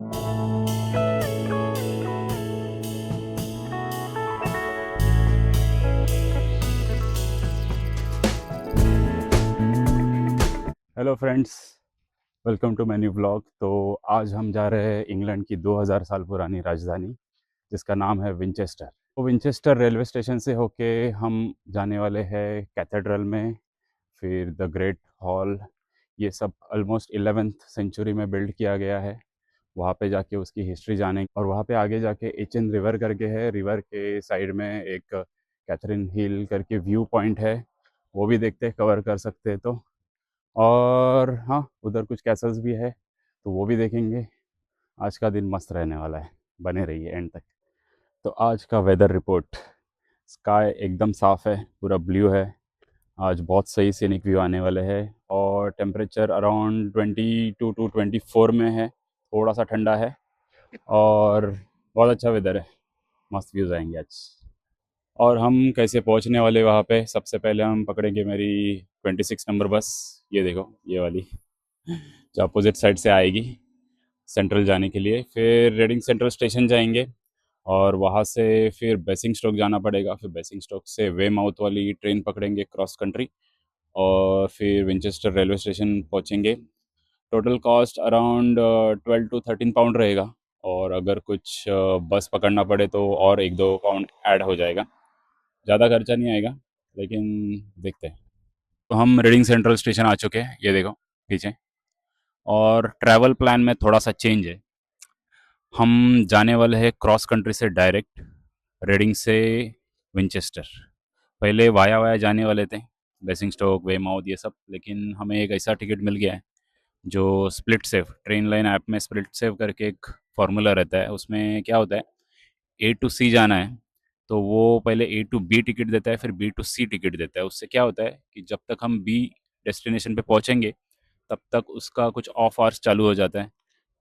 Hello friends, welcome to मैन्यू vlog. तो आज हम जा रहे हैं इंग्लैंड की 2000 साल पुरानी राजधानी, जिसका नाम है विंचेस्टर। तो विंचेस्टर रेलवे स्टेशन से होके हम जाने वाले हैं कैथेड्रल में, फिर द ग्रेट हॉल। ये सब ऑलमोस्ट 11th सेंचुरी में बिल्ड किया गया है। वहाँ पे जाके उसकी हिस्ट्री जानेंगे, और वहाँ पे आगे जाके एचन रिवर करके है। रिवर के साइड में एक कैथरीन हिल करके व्यू पॉइंट है, वो भी देखते कवर कर सकते हैं। तो और हाँ, उधर कुछ कैसल्स भी है, तो वो भी देखेंगे। आज का दिन मस्त रहने वाला है, बने रहिए एंड तक। तो आज का वेदर रिपोर्ट, स्काई एकदम साफ़ है, पूरा ब्लू है। आज बहुत सही सीनिक व्यू आने वाले हैं, और टेम्परेचर अराउंड 22 to 24 में है, थोड़ा सा ठंडा है, और बहुत अच्छा वेदर है। मस्त व्यूज़ आएंगे आज। और हम कैसे पहुंचने वाले वहाँ पे, सबसे पहले हम पकड़ेंगे मेरी 26 नंबर बस। ये देखो, ये वाली, जो अपोजिट साइड से आएगी सेंट्रल जाने के लिए। फिर रेडिंग सेंट्रल स्टेशन जाएंगे, और वहाँ से फिर बेसिंगस्टॉक जाना पड़ेगा। फिर बेसिंगस्टॉक से वे माउथ वाली ट्रेन पकड़ेंगे क्रॉस कंट्री, और फिर विंचेस्टर रेलवे स्टेशन पहुँचेंगे। Total cost around 12 to 13 pound रहेगा, और अगर कुछ बस पकड़ना पड़े तो और 1-2 पाउंड ऐड हो जाएगा। ज़्यादा खर्चा नहीं आएगा, लेकिन देखते हैं। तो हम रीडिंग सेंट्रल स्टेशन आ चुके हैं, ये देखो पीछे। और ट्रैवल प्लान में थोड़ा सा चेंज है। हम जाने वाले हैं क्रॉस कंट्री से डायरेक्ट, रीडिंग से विंचेस्टर। पहले वाया वाया जाने वाले थे, बेसिंगस्टॉक, वेमाउथ, ये सब। लेकिन हमें एक ऐसा टिकट मिल गया है जो split save, train line app में स्प्लिट सेव करके एक फार्मूला रहता है। उसमें क्या होता है, ए टू सी जाना है तो वो पहले ए टू बी टिकट देता है, फिर बी टू सी टिकट देता है। उससे क्या होता है कि जब तक हम बी डेस्टिनेशन पे पहुंचेंगे, तब तक उसका कुछ ऑफ आवर्स चालू हो जाता है,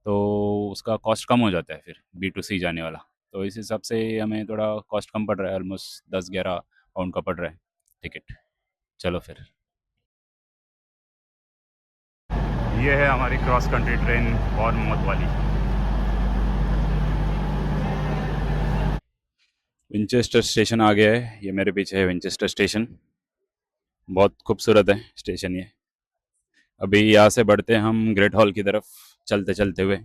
तो उसका कॉस्ट कम हो जाता है फिर बी टू सी जाने वाला। तो इस हिसाब से हमें थोड़ा कॉस्ट कम पड़ रहा है, ऑलमोस्ट 10-11 पाउंड का पड़ रहा है टिकट। चलो फिर, ये है हमारी क्रॉस कंट्री ट्रेन बॉर्नमouth वाली। विंचेस्टर स्टेशन आ गया है, ये मेरे पीछे है विंचेस्टर स्टेशन। बहुत खूबसूरत है स्टेशन ये। अभी यहाँ से बढ़ते हैं हम ग्रेट हॉल की तरफ, चलते चलते हुए।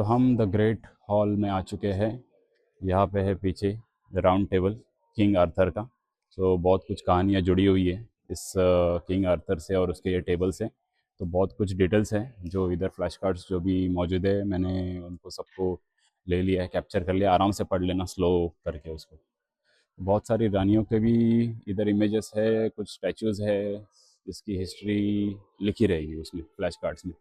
हम द ग्रेट हॉल में आ चुके हैं। यहाँ पे है पीछे राउंड टेबल किंग आर्थर का। सो बहुत कुछ कहानियाँ जुड़ी हुई है इस किंग आर्थर से और उसके ये टेबल से। तो बहुत कुछ डिटेल्स हैं जो इधर फ्लैश कार्ड्स जो भी मौजूद है, मैंने उनको सबको ले लिया है, कैप्चर कर लिया। आराम से पढ़ लेना स्लो करके उसको। बहुत सारी रानियों के भी इधर इमेजेस है, कुछ स्टैचूज़ है जिसकी हिस्ट्री लिखी रहेगी उसमें फ्लैश कार्ड्स में।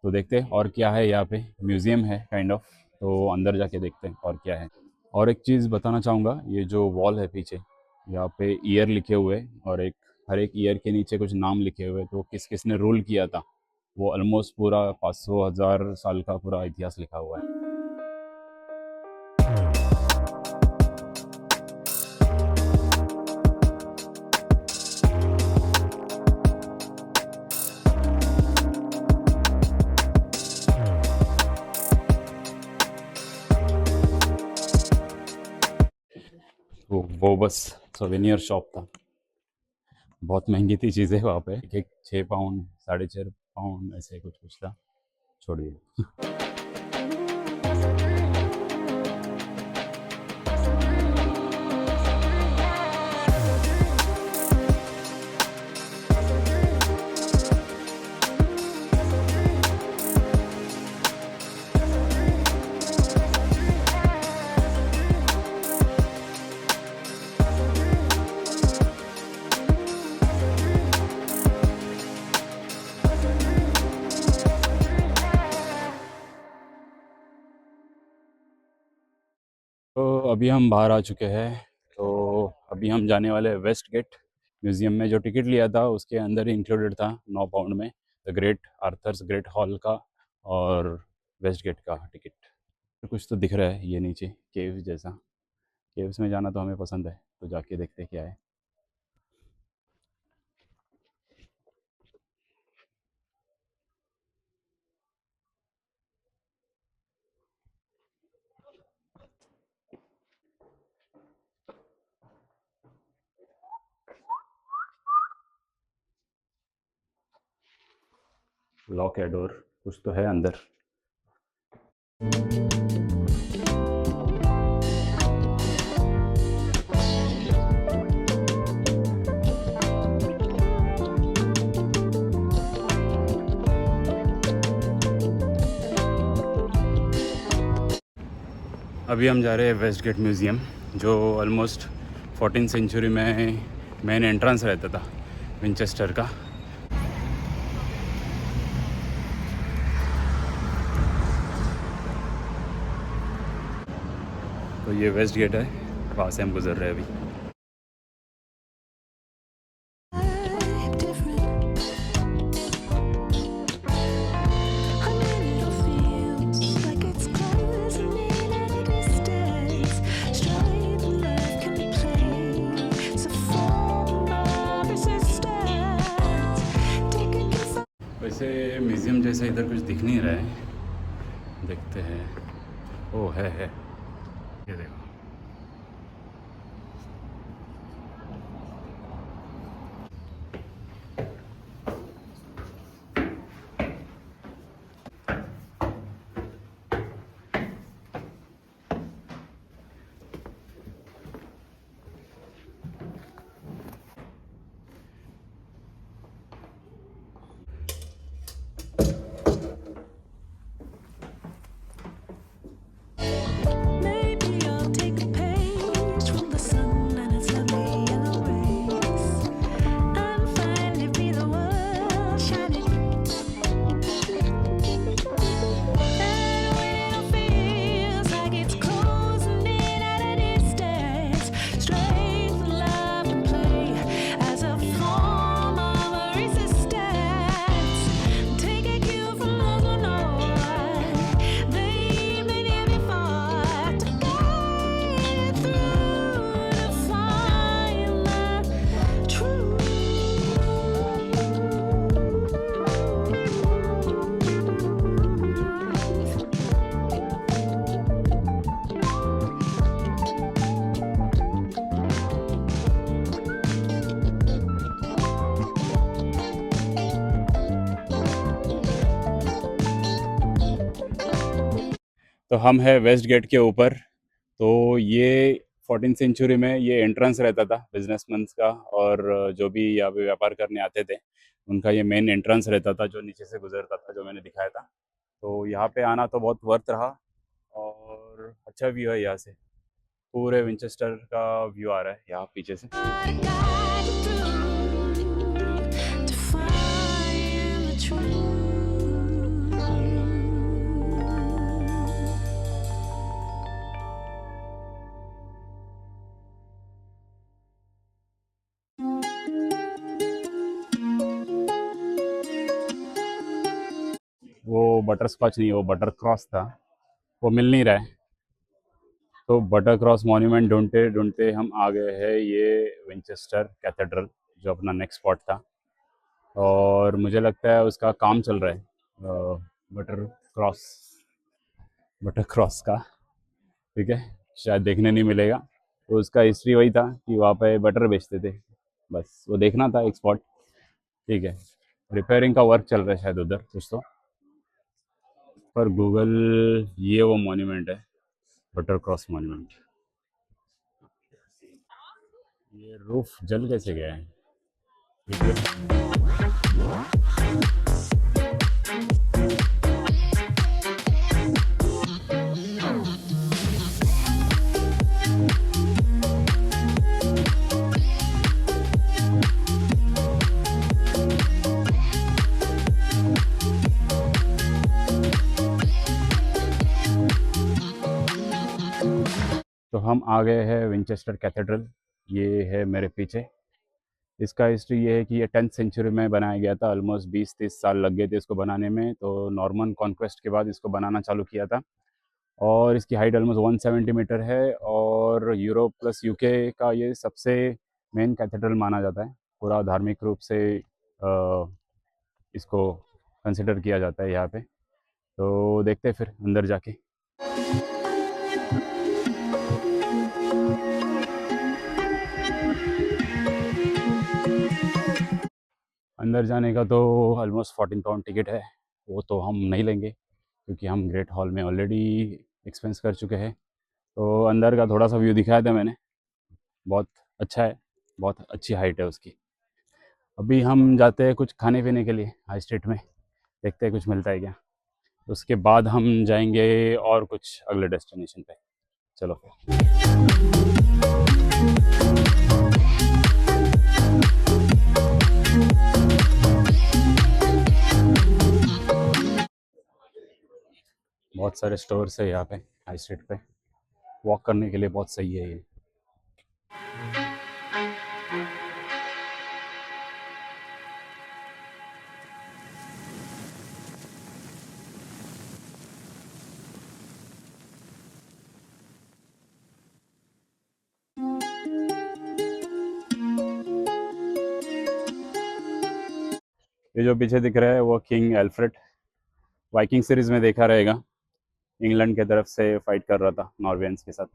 तो देखते हैं और क्या है। यहाँ पे म्यूज़ियम है काइंड ऑफ, तो अंदर जाके देखते हैं और क्या है। और एक चीज़ बताना चाहूँगा, ये जो वॉल है पीछे, यहाँ पे ईयर लिखे हुए हैं और एक हर एक ईयर के नीचे कुछ नाम लिखे हुए हैं, तो किस किस ने रूल किया था वो ऑलमोस्ट पूरा 500 1000 साल का पूरा इतिहास लिखा हुआ है। वो बस सोवेनियर शॉप था। बहुत महंगी थी चीज़ें वहाँ पे, एक एक 6 पाउंड 6.5 पाउंड ऐसे कुछ कुछ था। छोड़िए। तो अभी हम बाहर आ चुके हैं। तो अभी हम जाने वाले हैं वेस्ट गेट म्यूज़ियम में। जो टिकट लिया था उसके अंदर ही इंक्लूडेड था 9 पाउंड में the great Arthur's great hall का और वेस्ट गेट का टिकट। कुछ तो दिख रहा है ये नीचे केव जैसा। केव्स में जाना तो हमें पसंद है, तो जाके देखते क्या है। लॉक है डोर, कुछ तो है अंदर। अभी हम जा रहे हैं वेस्ट गेट म्यूज़ियम, जो ऑलमोस्ट 14 सेंचुरी में मेन एंट्रेंस रहता था विंचेस्टर का। तो ये वेस्ट गेट है, वहाँ से हम गुजर रहे हैं अभी। वैसे म्यूज़ियम जैसा इधर कुछ दिख नहीं रहा है, देखते हैं। ओ है, ये देखो। तो हम है वेस्ट गेट के ऊपर। तो ये 14 सेंचुरी में ये एंट्रेंस रहता था बिजनेसमैन का, और जो भी यहाँ पे व्यापार करने आते थे उनका ये मेन एंट्रेंस रहता था, जो नीचे से गुजरता था, जो मैंने दिखाया था। तो यहाँ पे आना तो बहुत वर्थ रहा, और अच्छा व्यू है यहाँ से, पूरे विंचेस्टर का व्यू आ रहा है यहाँ पीछे से। वो बटर स्कॉच नहीं, वो बटर क्रॉस था, वो मिल नहीं रहा है। तो बटर क्रॉस मॉन्यूमेंट ढूंढते ढूंढते हम आ गए हैं ये विंचेस्टर कैथेड्रल, जो अपना नेक्स्ट स्पॉट था। और मुझे लगता है उसका काम चल रहा है, बटर क्रॉस बटर क्रॉस का। ठीक है, शायद देखने नहीं मिलेगा। तो उसका हिस्ट्री वही था कि वहाँ पे बटर बेचते थे, बस वो देखना था एक स्पॉट। ठीक है, रिपेयरिंग का वर्क चल रहा है शायद उधर कुछ तो। पर गूगल, ये वो मॉन्यूमेंट है, बटर क्रॉस मॉन्यूमेंट। ये रूफ जल कैसे गया है? तो हम आ गए हैं विंचेस्टर कैथेड्रल, ये है मेरे पीछे। इसका हिस्ट्री ये है कि ये 10th सेंचुरी में बनाया गया था। ऑलमोस्ट 20-30 साल लग गए थे इसको बनाने में। तो नॉर्मन कॉन्क्वेस्ट के बाद इसको बनाना चालू किया था, और इसकी हाइट ऑलमोस्ट 170 मीटर है, और यूरोप प्लस यूके का ये सबसे मेन कैथेड्रल माना जाता है। पूरा धार्मिक रूप से इसको कंसिडर किया जाता है यहाँ पे। तो देखते हैं फिर अंदर जाके। अंदर जाने का तो ऑलमोस्ट 14 पाउंड टिकट है, वो तो हम नहीं लेंगे क्योंकि हम ग्रेट हॉल में ऑलरेडी एक्सपेंस कर चुके हैं। तो अंदर का थोड़ा सा व्यू दिखाया था मैंने, बहुत अच्छा है, बहुत अच्छी हाइट है उसकी। अभी हम जाते हैं कुछ खाने पीने के लिए हाई स्ट्रीट में, देखते हैं कुछ मिलता है क्या। उसके बाद हम जाएंगे और कुछ अगले डेस्टिनेशन पे। चलो फिर। बहुत सारे स्टोर्स है यहाँ पे हाई स्ट्रीट पे, वॉक करने के लिए बहुत सही है ये। ये जो पीछे दिख रहा है वो किंग एल्फ्रेड, वाइकिंग सीरीज में देखा रहेगा, इंग्लैंड के तरफ से फाइट कर रहा था नॉर्वेन्स के साथ।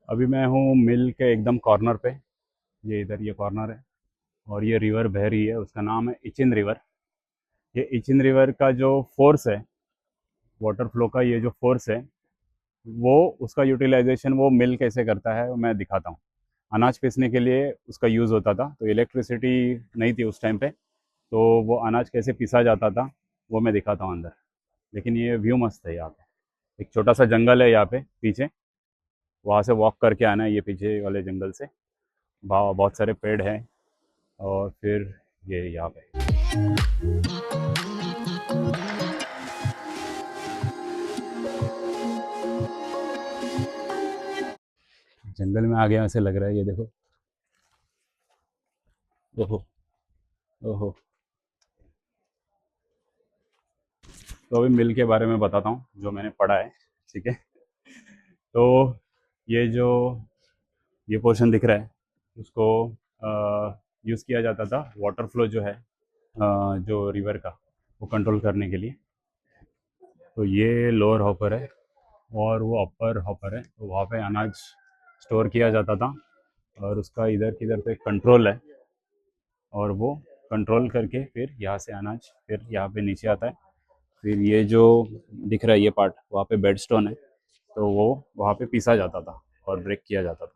अभी मैं हूँ मिल के एकदम कॉर्नर पे, ये इधर ये कॉर्नर है, और ये रिवर बह रही है, उसका नाम है इचिन रिवर। ये इचिन रिवर का जो फोर्स है, वाटर फ्लो का ये जो फोर्स है, वो उसका यूटिलाइजेशन वो मिल कैसे करता है वो मैं दिखाता हूँ। अनाज पीसने के लिए उसका यूज़ होता था, तो इलेक्ट्रिसिटी नहीं थी उस टाइम पे, तो वो अनाज कैसे पीसा जाता था वो मैं दिखाता हूँ अंदर। लेकिन ये व्यू मस्त है यहाँ पे, एक छोटा सा जंगल है यहाँ पे पीछे, वहाँ से वॉक करके आना है ये पीछे वाले जंगल से। बहुत सारे पेड़ हैं, और फिर ये यहाँ पे जंगल में आ गया ऐसे लग रहा है, ये देखो। ओहो। ओहो। तो अभी मिल के बारे में बताता हूँ जो मैंने पढ़ा है। ठीक है। तो ये जो ये पोर्शन दिख रहा है उसको यूज़ किया जाता था वाटर फ्लो जो है, जो रिवर का, वो कंट्रोल करने के लिए। तो ये लोअर हॉपर है और वो अपर हॉपर है, तो वहाँ पे अनाज स्टोर किया जाता था। और उसका इधर किधर पे कंट्रोल है, और वो कंट्रोल करके फिर यहाँ से अनाज फिर यहाँ पे नीचे आता है। फिर ये जो दिख रहा है ये पार्ट, वहाँ पे बेड स्टोन है, तो वो वहाँ पे पीसा जाता था और ब्रेक किया जाता था।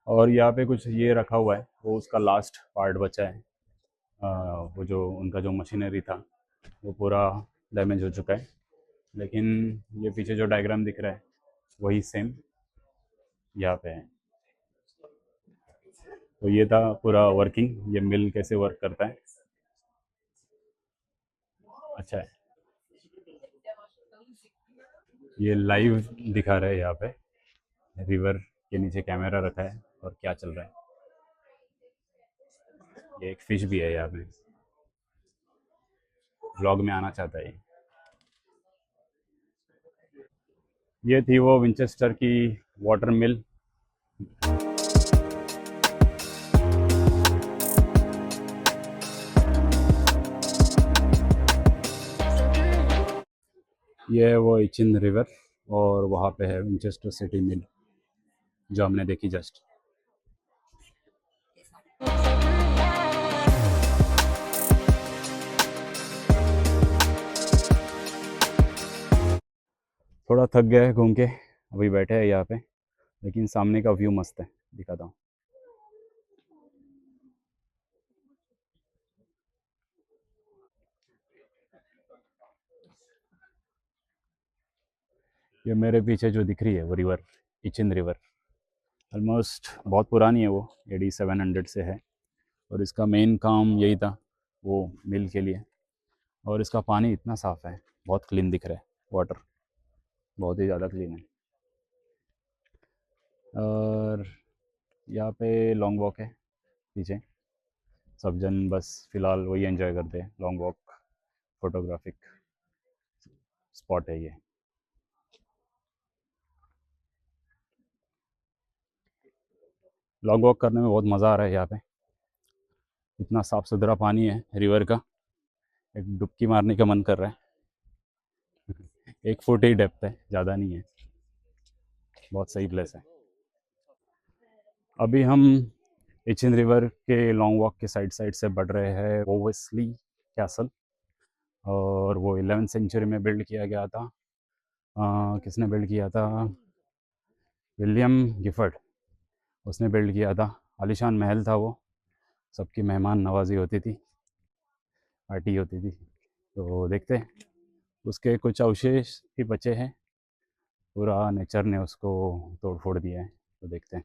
और यहाँ पे कुछ ये रखा हुआ है, वो उसका लास्ट पार्ट बचा है। वो जो उनका जो मशीनरी था वो पूरा डैमेज हो चुका है, लेकिन ये पीछे जो डायग्राम दिख रहा है वही सेम यहाँ पे है। तो ये था पूरा वर्किंग, ये मिल कैसे वर्क करता है। अच्छा है, ये लाइव दिखा रहा है यहाँ पे, रिवर के नीचे कैमरा रखा है और क्या चल रहा है। ये एक फिश भी है यहाँ पे, व्लॉग में आना चाहता है ये थी वो विंचेस्टर की वाटर मिल। ये है वो इचिन रिवर, और वहाँ पे है विंचेस्टर सिटी मिल जो हमने देखी जस्ट। थोड़ा थक गया है घूम के, अभी बैठे हैं यहाँ पे, लेकिन सामने का व्यू मस्त है, दिखाता हूँ। ये मेरे पीछे जो दिख रही है वो रिवर, इचिन रिवर, ऑलमोस्ट बहुत पुरानी है, वो AD 700 से है। और इसका मेन काम यही था, वो मिल के लिए। और इसका पानी इतना साफ़ है, बहुत क्लीन दिख रहा है, वाटर बहुत ही ज़्यादा क्लीन है। और यहाँ पे लॉन्ग वॉक है पीछे, सब जन बस फ़िलहाल वही एंजॉय करते हैं, लॉन्ग वॉक, फोटोग्राफिक स्पॉट है ये। लॉन्ग वॉक करने में बहुत मज़ा आ रहा है यहाँ पे, इतना साफ़ सुथरा पानी है रिवर का, एक डुबकी मारने का मन कर रहा है। 1 फुट ही डेप्थ है, ज़्यादा नहीं है, बहुत सही प्लेस है। अभी हम इचिन रिवर के लॉन्ग वॉक के साइड साइड से बढ़ रहे हैं ओवेस्ली कैसल, और वो 11th सेंचुरी में बिल्ड किया गया था। किसने बिल्ड किया था? विलियम गिफर्ड, उसने बिल्ड किया था। आलीशान महल था वो, सबकी मेहमान नवाजी होती थी, पार्टी होती थी। तो देखते हैं, उसके कुछ अवशेष भी बचे हैं, पूरा नेचर ने उसको तोड़ फोड़ दिया है, तो देखते हैं।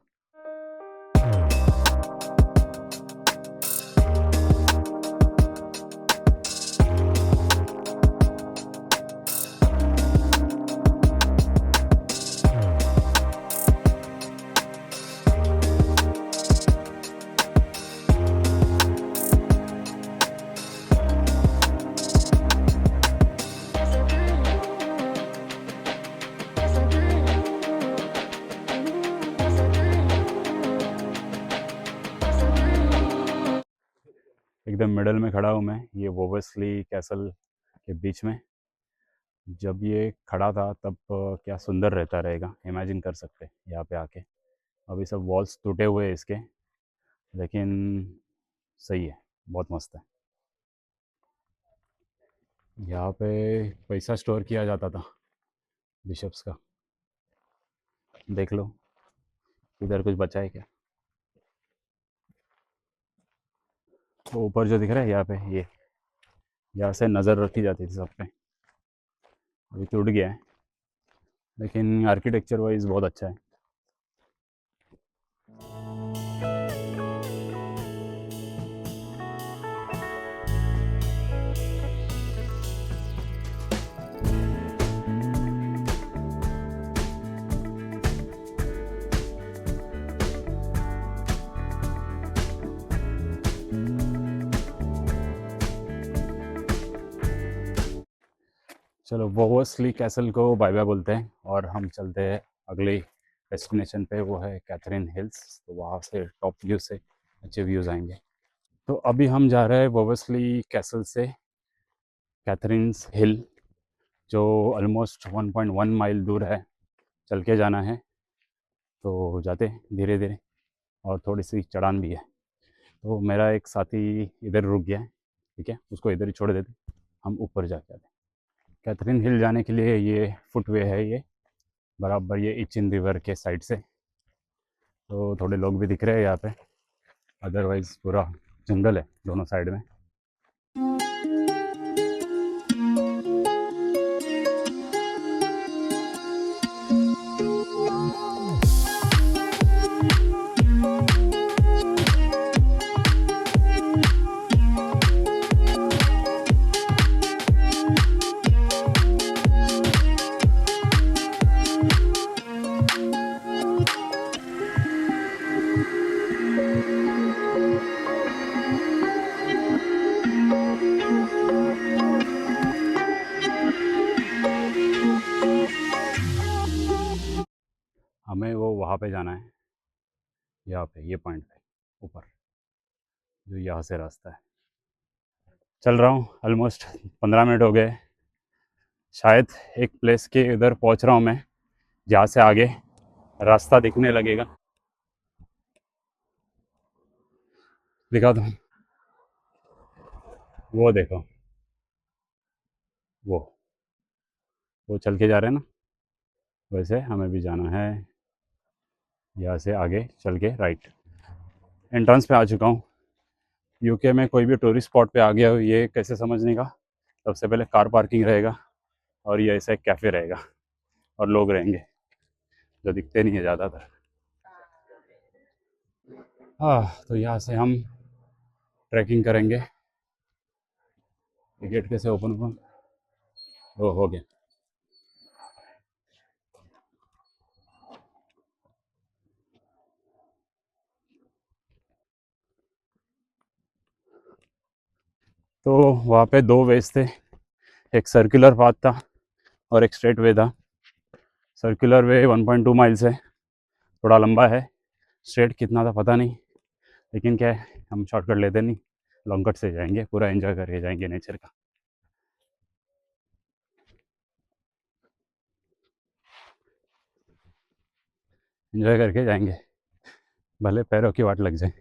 एकदम मिडल में खड़ा हूँ मैं, ये वोवेस्ली कैसल के बीच में। जब ये खड़ा था तब क्या सुंदर रहता रहेगा, इमेजिन कर सकते हैं यहाँ पे आके। अभी सब वॉल्स टूटे हुए हैं इसके, लेकिन सही है, बहुत मस्त है। यहाँ पे पैसा स्टोर किया जाता था बिशप्स का, देख लो इधर कुछ बचा है क्या। वो ऊपर जो दिख रहा है यहाँ पे, ये यहाँ से नज़र रखी जाती थी सब पे, अभी टूट गया है, लेकिन आर्किटेक्चर वाइज बहुत अच्छा है। चलो वोवर्सली कैसल को बाय बाय बोलते हैं और हम चलते हैं अगले डेस्टिनेशन पे, वो है कैथरीन हिल्स। तो वहाँ से टॉप व्यू से अच्छे व्यूज़ आएंगे। तो अभी हम जा रहे हैं वोवर्सली कैसल से कैथरीन्स हिल, जो ऑलमोस्ट 1.1 माइल दूर है, चल के जाना है। तो जाते हैं धीरे धीरे, और थोड़ी सी चढ़ान भी है। तो मेरा एक साथी इधर रुक गया है, ठीक है, उसको इधर ही छोड़ देते, हम ऊपर जाके आते हैं। कैथरीन हिल जाने के लिए ये फुटवे है, ये बराबर ये इचिन रिवर के साइड से। तो थोड़े लोग भी दिख रहे हैं यहाँ पे, अदरवाइज़ पूरा जंगल है दोनों साइड में। हमें वो वहाँ पे जाना है, यहाँ पे ये पॉइंट पे ऊपर, जो यहाँ से रास्ता है। चल रहा हूँ, ऑलमोस्ट 15 मिनट हो गए। शायद एक प्लेस के इधर पहुँच रहा हूँ मैं, जहाँ से आगे रास्ता दिखने लगेगा। दिखा दूँ, वो देखो, वो चल के जा रहे हैं ना, वैसे हमें भी जाना है। यहाँ से आगे चल के राइट। एंट्रेंस पे आ चुका हूँ। यूके में कोई भी टूरिस्ट स्पॉट पे आ गया हो, ये कैसे समझने का, सबसे पहले कार पार्किंग रहेगा और ये ऐसा एक कैफ़े रहेगा और लोग रहेंगे जो दिखते नहीं है ज़्यादातर। हाँ, तो यहाँ से हम ट्रैकिंग करेंगे। ये गेट कैसे ओपन हुआ? वो हो गया। तो वहाँ पे दो वेज थे, एक सर्कुलर पाथ था और एक स्ट्रेट वे था। सर्कुलर वे 1.2 माइल्स है, थोड़ा लंबा है। स्ट्रेट कितना था पता नहीं, लेकिन क्या है, हम शॉर्टकट लेते नहीं, लॉन्ग कट से जाएंगे, पूरा एंजॉय करके जाएंगे नेचर का। एंजॉय करके जाएंगे, भले पैरों की वाट लग जाए।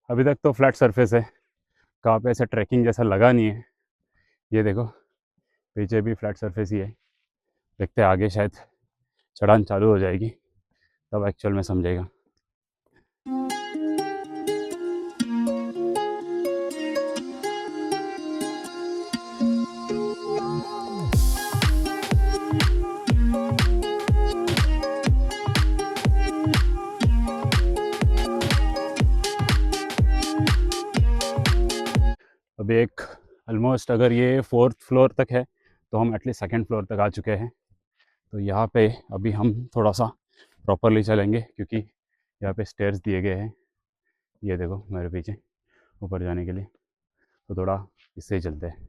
अभी तक तो फ्लैट सरफेस है, कहाँ पे ऐसा ट्रैकिंग जैसा लगा नहीं है। ये देखो, पीछे भी फ्लैट सरफेस ही है। देखते हैं आगे, शायद चढ़ान चालू हो जाएगी, तब एक्चुअल में समझेगा। अभी एक ऑलमोस्ट, अगर ये 4th फ्लोर तक है तो हम एटलीस्ट 2nd फ्लोर तक आ चुके हैं। तो यहाँ पे अभी हम थोड़ा सा प्रॉपरली चलेंगे, क्योंकि यहाँ पे स्टेयर्स दिए गए हैं, ये देखो मेरे पीछे, ऊपर जाने के लिए। तो थोड़ा इससे ही चलते हैं।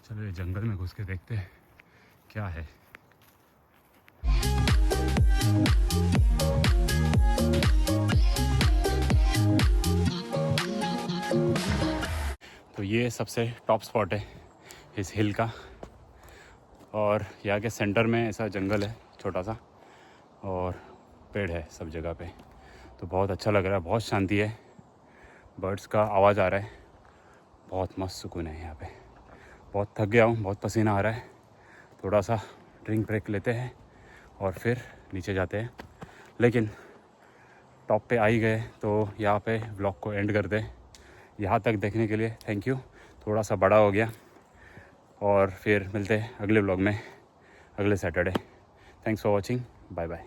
चलो ये जंगल में घुस के देखते हैं क्या है। तो ये सबसे टॉप स्पॉट है इस हिल का, और यहाँ के सेंटर में ऐसा जंगल है छोटा सा, और पेड़ है सब जगह पे। तो बहुत अच्छा लग रहा है, बहुत शांति है, बर्ड्स का आवाज़ आ रहा है, बहुत मस्त सुकून है यहाँ पे। बहुत थक गया हूँ, बहुत पसीना आ रहा है, थोड़ा सा ड्रिंक ब्रेक लेते हैं और फिर नीचे जाते हैं। लेकिन टॉप पे आ ही गए तो यहाँ पे व्लॉग को एंड कर दे। यहाँ तक देखने के लिए थैंक यू। थोड़ा सा बड़ा हो गया और फिर मिलते हैं अगले व्लॉग में अगले Saturday. Thanks for watching, bye bye.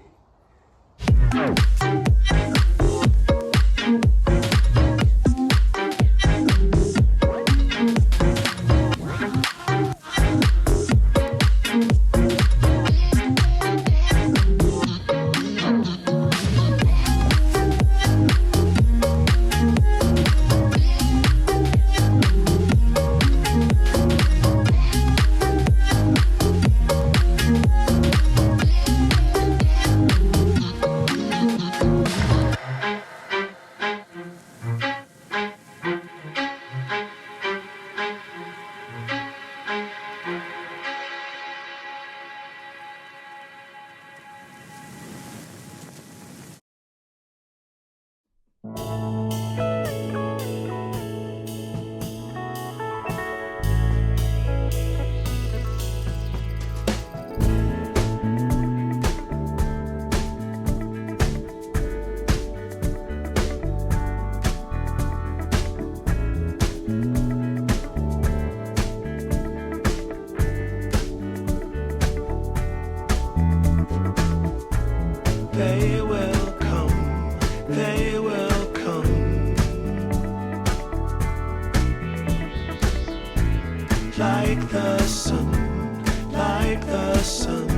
They will come, they will come, like the sun, like the sun.